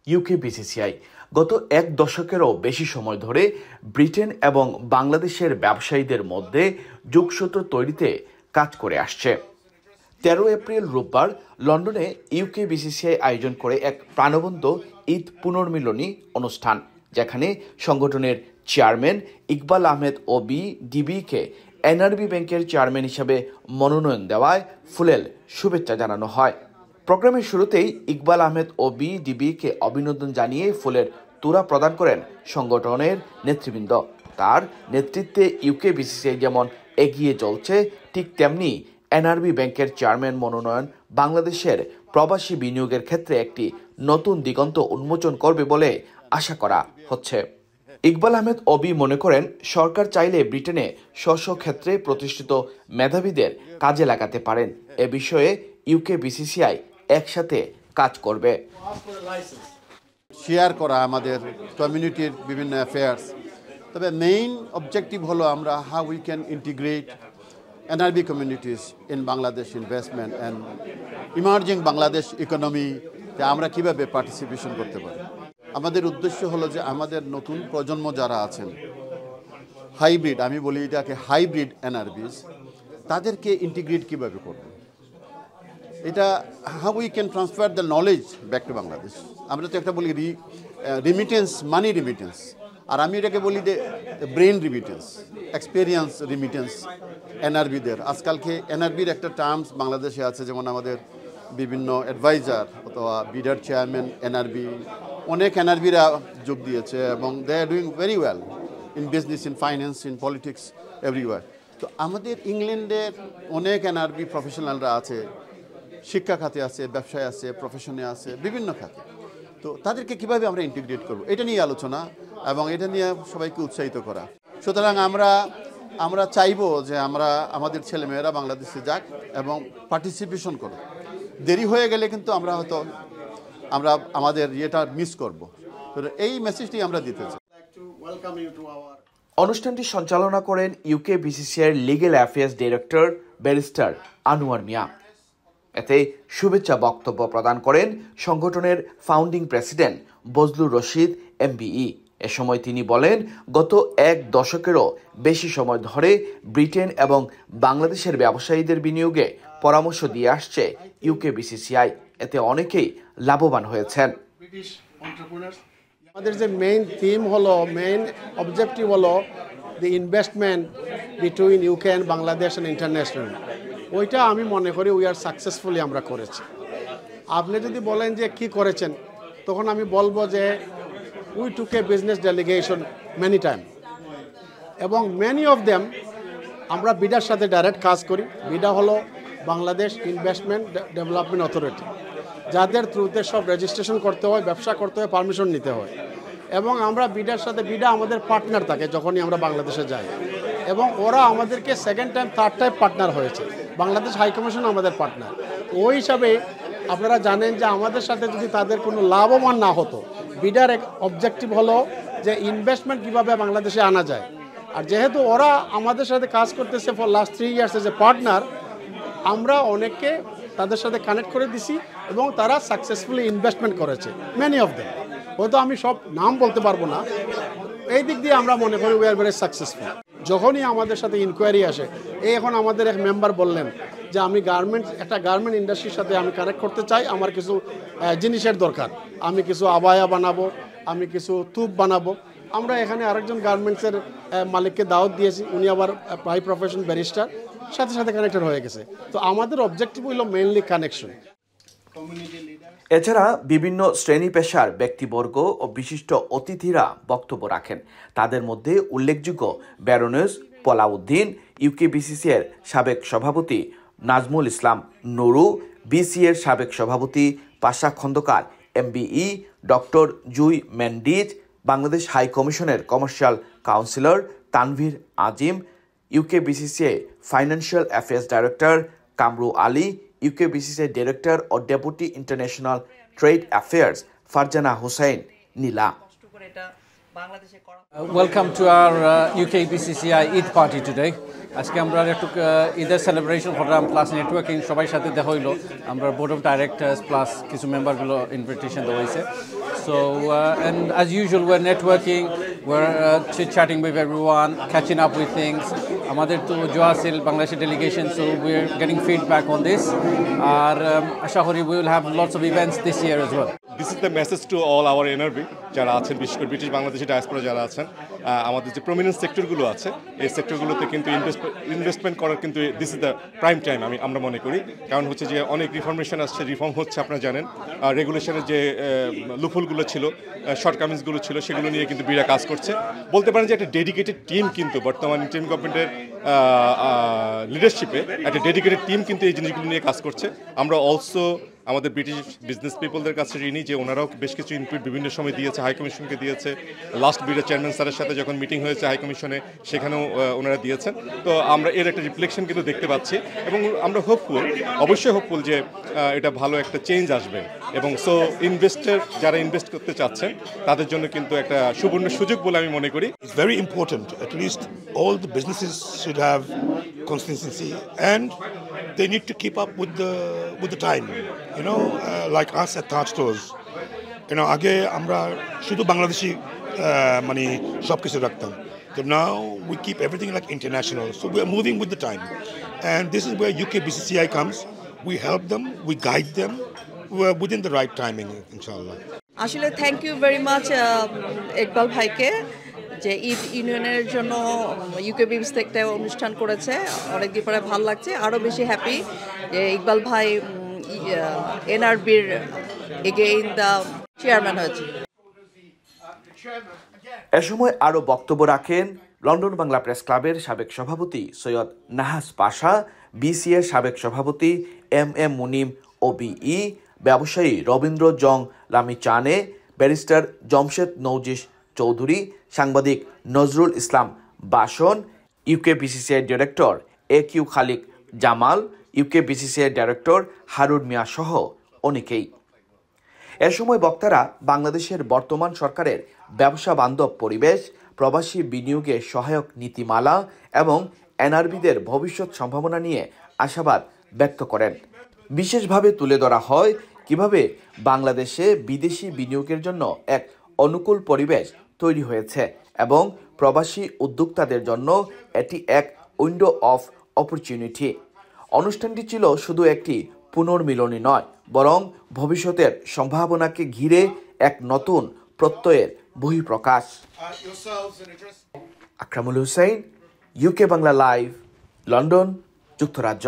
UK BCCI গত এক দশকেরও বেশি সময় ধরে ব্রিটেন এবং বাংলাদেশের ব্যবসায়ীদের মধ্যে যোগসূত্র তৈরিতে কাজ করে আসছে। 13 এপ্রিল রোববার লন্ডনে ইউকে বিসিসিআই আয়োজন করে এক প্রাণবন্ত ঈদ পুনর্মিলনী অনুষ্ঠান, যেখানে সংগঠনের চেয়ারম্যান ইকবাল আহমেদ ওবি ডিবিকে এনআরবি ব্যাংকের চেয়ারম্যান হিসেবে মনোনয়ন দেওয়ায় ফুলেল শুভেচ্ছা জানানো হয়। প্রোগ্রামের শুরুতেই ইকবাল আহমেদ ওবি ডিবিকে অভিনন্দন জানিয়ে ফুলের তোড়া প্রদান করেন সংগঠনের নেতৃবৃন্দ। তার নেতৃত্বে ইউকে বিসিসিআই যেমন এগিয়ে চলছে, ঠিক তেমনি এনআরবি ব্যাংকের চেয়ারম্যান মনোনয়ন বাংলাদেশের প্রবাসী বিনিয়োগের ক্ষেত্রে একটি নতুন দিগন্ত উন্মোচন করবে বলে আশা করা হচ্ছে। ইকবাল আহমেদ ওবি মনে করেন, সরকার চাইলে ব্রিটেনে স্ব ক্ষেত্রে প্রতিষ্ঠিত মেধাবীদের কাজে লাগাতে পারেন। এ বিষয়ে ইউকে বিসিসিআই একসাথে কাজ করবে। শেয়ার করা আমাদের কমিউনিটির বিভিন্ন অ্যাফেয়ার্স, তবে মেইন অবজেক্টিভ হলো আমরা how we can integrate NRB communities in Bangladesh investment and emerging Bangladesh ইকোনমিতে আমরা কিভাবে পার্টিসিপেশন করতে পারি। আমাদের উদ্দেশ্য হলো যে আমাদের নতুন প্রজন্ম যারা আছেন, হাইব্রিড, আমি বলি এটাকে হাইব্রিড এনআরবিস, তাদেরকে ইন্টিগ্রেট কীভাবে করব। এটা how we can transfer the knowledge back to Bangladesh. আমরা তো একটা বলি রিমিটেন্স, মানি রিমিটেন্স, আর আমি এটাকে বলি যে ব্রেন রিমিটেন্স, এক্সপেরিয়েন্স রিমিটেন্স এনআরবিদের। আজকালকে এনআরবির একটা টার্মস বাংলাদেশে আছে, যেমন আমাদের বিভিন্ন অ্যাডভাইজার অথবা বিডার চেয়ারম্যান এনআরবি, অনেক এনআরবিরা যোগ দিয়েছে এবং they are doing very well in business, in finance, in politics, everywhere. তো আমাদের ইংল্যান্ডের অনেক এনআরবি প্রফেশনালরা আছে, শিক্ষা খাতে আছে, ব্যবসায় আছে, প্রফেশনে আছে, বিভিন্ন খাতে। তো তাদেরকে কীভাবে আমরা ইন্টিগ্রেট করব, এটা নিয়ে আলোচনা এবং এটা নিয়ে সবাইকে উৎসাহিত করা। সুতরাং আমরা চাইবো যে আমাদের ছেলেমেয়েরা বাংলাদেশে যাক এবং পার্টিসিপেশন করুক। দেরি হয়ে গেলে কিন্তু আমরা হয়তো আমাদের ইয়েটা মিস করব। এই মেসেজটি আমরা দিতে চাই। অনুষ্ঠানটি সঞ্চালনা করেন UK BCCI legal affairs director barrister Anwar Mia. এতে শুভেচ্ছা বক্তব্য প্রদান করেন সংগঠনের founding president Bazlur Rashid MBE. এ সময় তিনি বলেন, গত এক দশকেরও বেশি সময় ধরে ব্রিটেন এবং বাংলাদেশের ব্যবসায়ীদের বিনিয়োগে পরামর্শ দিয়ে আসছে ইউকে বিসিসিআই। এতে অনেকেই লাভবান হয়েছেন। আমাদের যে মেইন থিম হলো, মেইন অবজেক্টিভ হলো the investment between UK and Bangladesh and international. ওইটা আমি মনে করি উই আর সাকসেসফুলি আমরা করেছি। আপনি যদি বলেন যে কি করেছেন, তখন আমি বলবো যে we took A business delegation many time, এবং মেনি অফ দেম আমরা বিডার সাথে ডাইরেক্ট কাজ করি। বিডা হলো বাংলাদেশ ইনভেস্টমেন্ট ডেভেলপমেন্ট অথরিটি, যাদের থ্রুতে সব রেজিস্ট্রেশন করতে হয়, ব্যবসা করতে হয়, পারমিশন নিতে হয়। এবং আমরা বিডার সাথে, বিডা আমাদের পার্টনার থাকে যখনই আমরা বাংলাদেশে যাই, এবং ওরা আমাদেরকে second time, third time partner হয়েছে। বাংলাদেশ হাইকমিশন আমাদের পার্টনার। ওই হিসাবে আপনারা জানেন যে আমাদের সাথে যদি তাদের কোনো লাভবান না হতো, বিডার এক অবজেক্টিভ হলো যে ইনভেস্টমেন্ট কীভাবে বাংলাদেশে আনা যায়। আর যেহেতু ওরা আমাদের সাথে কাজ করতেছে for last 3 years as a partner, আমরা অনেককে তাদের সাথে কানেক্ট করে দিছি এবং তারা সাকসেসফুলি ইনভেস্টমেন্ট করেছে, মেনি অফ দেম। হয়তো আমি সব নাম বলতে পারবো না। এই দিক দিয়ে আমরা মনে করি উই আর ভেরি সাকসেসফুল। যখনই আমাদের সাথে ইনকোয়ারি আসে, এখন আমাদের এক মেম্বার বললেন যে আমি একটা গার্মেন্ট ইন্ডাস্ট্রির সাথে আমি কানেক্ট করতে চাই, আমার কিছু জিনিসের দরকার, আমি কিছু আবায়া বানাবো, আমি কিছু তুপ বানাবো। আমরা এখানে আরেকজন গার্মেন্টসের মালিককে দাওয়াত দিয়েছি, উনি আবার হাই প্রফেশন ব্যারিস্টার, সাথে সাথে কানেক্টেড হয়ে গেছে। তো আমাদের অবজেক্টিভ হলো মেইনলি কানেকশন। এছাড়া বিভিন্ন শ্রেণী পেশার ব্যক্তিবর্গ ও বিশিষ্ট অতিথিরা বক্তব্য রাখেন। তাদের মধ্যে উল্লেখযোগ্য ব্যারোনেস পলাউদ্দিন, ইউকে বিসিসিআইয়ের সাবেক সভাপতি নাজমুল ইসলাম নুরু, বিসিএর সাবেক সভাপতি Pasha Khandakar MBE, doctor Jui Mendis, Bangladesh high কমিশনের commercial councillor Tanvir Azim, UK BCCI financial affairs director Kamru Ali, UK BCCI director ও deputy international trade affairs Farzana Hussain Nila. Welcome to our UK BCCI Eid party today. আজকে আমরা একটু ঈদের সেলিব্রেশন করলাম, প্লাস নেটওয়ার্কিং, সবাই সাথে দেখা হইলো। আমরা বোর্ড অফ ডাইরেক্টর্স প্লাস কিছু মেম্বারগুলো ইনভিটেশন দেওয়া হয়েছে। So, and as usual, we're networking, we're chit-chatting with everyone, catching up with things. Amader to Joasil, Bangladesh delegation, so we're getting feedback on this. Asha kori we will have lots of events this year as well. This is the message to all our NRB যারা আছেন, বিশেষ করে British Bangladeshi diaspora যারা আছেন, আমাদের যে prominent সেক্টরগুলো আছে এই সেক্টরগুলোতে কিন্তু ইনভেস্টমেন্ট করার কিন্তু this is the prime time আমরা মনে করি। কারণ হচ্ছে যে অনেক রিফরমেশন আসছে, রিফর্ম হচ্ছে, আপনারা জানেন রেগুলেশনের যে লুফুলগুলো ছিল, শর্টকামিংসগুলো ছিল, সেগুলো নিয়ে কিন্তু বিরা কাজ করছে। বলতে পারেন যে একটা ডেডিকেটেড টিম কিন্তু বর্তমান ইন্টারিম গভর্নমেন্টের লিডারশিপে একটা ডেডিকেটেড টিম কিন্তু এই জিনিসগুলো নিয়ে কাজ করছে। আমরা অলসো আমাদের ব্রিটিশ বিজনেস পিপলদের কাছে ঋণী যে ওনারাও বেশ কিছু ইনপুট বিভিন্ন সময় দিয়েছে, হাই কমিশনকে দিয়েছে। লাস্ট বিডের চেয়ারম্যান স্যারের সাথে যখন মিটিং হয়েছে হাই কমিশনে, সেখানেও ওনারা দিয়েছেন। তো আমরা এর একটা রিফ্লেকশন কিন্তু দেখতে পাচ্ছি এবং আমরা হোপফুল, অবশ্যই হোপফুল যে এটা ভালো একটা চেঞ্জ আসবে এবং সো ইনভেস্টার যারা ইনভেস্ট করতে চাচ্ছেন তাদের জন্য কিন্তু একটা সুবর্ণ সুযোগ বলে আমি মনে করি। It's very important. At least all the businesses should have consistency, and they need to keep up with the time. You know, like us at Taj Stores. You know, আগে আমরা শুধু বাংলাদেশি মানে সব কিছু রাখতাম. So now we keep everything like international. So we are moving with the time, and this is where UK BCCI comes. We help them, we guide them, we are within the right timing, inshallah. আসলে thank you very much Iqbal ভাইকে যে ঈদ ইউনিয়নের জন্য UK BBC একটা অনুষ্ঠান করেছে, অনেকদিন পরে ভালো লাগছে। আরও বেশি হ্যাপি যে ইকবাল ভাই এনআরবির এগেইন দ্য চেয়ারম্যান হয়েছে। এ সময় আরও বক্তব্য রাখেন লন্ডন বাংলা প্রেস ক্লাবের সাবেক সভাপতি সৈয়দ নাহাস পাশা, বিসিএর সাবেক সভাপতি এম মুনিম ওবিই, ব্যবসায়ী রবীন্দ্র জং লামিচানে, ব্যারিস্টার জমশেদ নৌজিস চৌধুরী, সাংবাদিক Nazrul Islam Basan, UK BCCI director Q Khaliq Jamal, UK BCCI director Harun Mia সহ অনেকেই। এ সময় বক্তারা বাংলাদেশের বর্তমান সরকারের ব্যবসা বান্ধব পরিবেশ, প্রবাসী বিনিয়োগে সহায়ক নীতিমালা এবং এনআরবিদের ভবিষ্যৎ সম্ভাবনা নিয়ে আশাবাদ ব্যক্ত করেন। বিশেষভাবে তুলে ধরা হয় কিভাবে বাংলাদেশে বিদেশি বিনিয়োগের জন্য এক অনুকূল পরিবেশ তৈরি হয়েছে এবং প্রবাসী উদ্যোক্তাদের জন্য এটি এক উইন্ডো অফ অপরচুনিটি। অনুষ্ঠানটি ছিল শুধু একটি পুনর্মিলনী নয়, বরং ভবিষ্যতের সম্ভাবনাকে ঘিরে এক নতুন প্রত্যয়ের বহিঃপ্রকাশ। Akramul Hussain, UK Bangla live, London, যুক্তরাজ্য।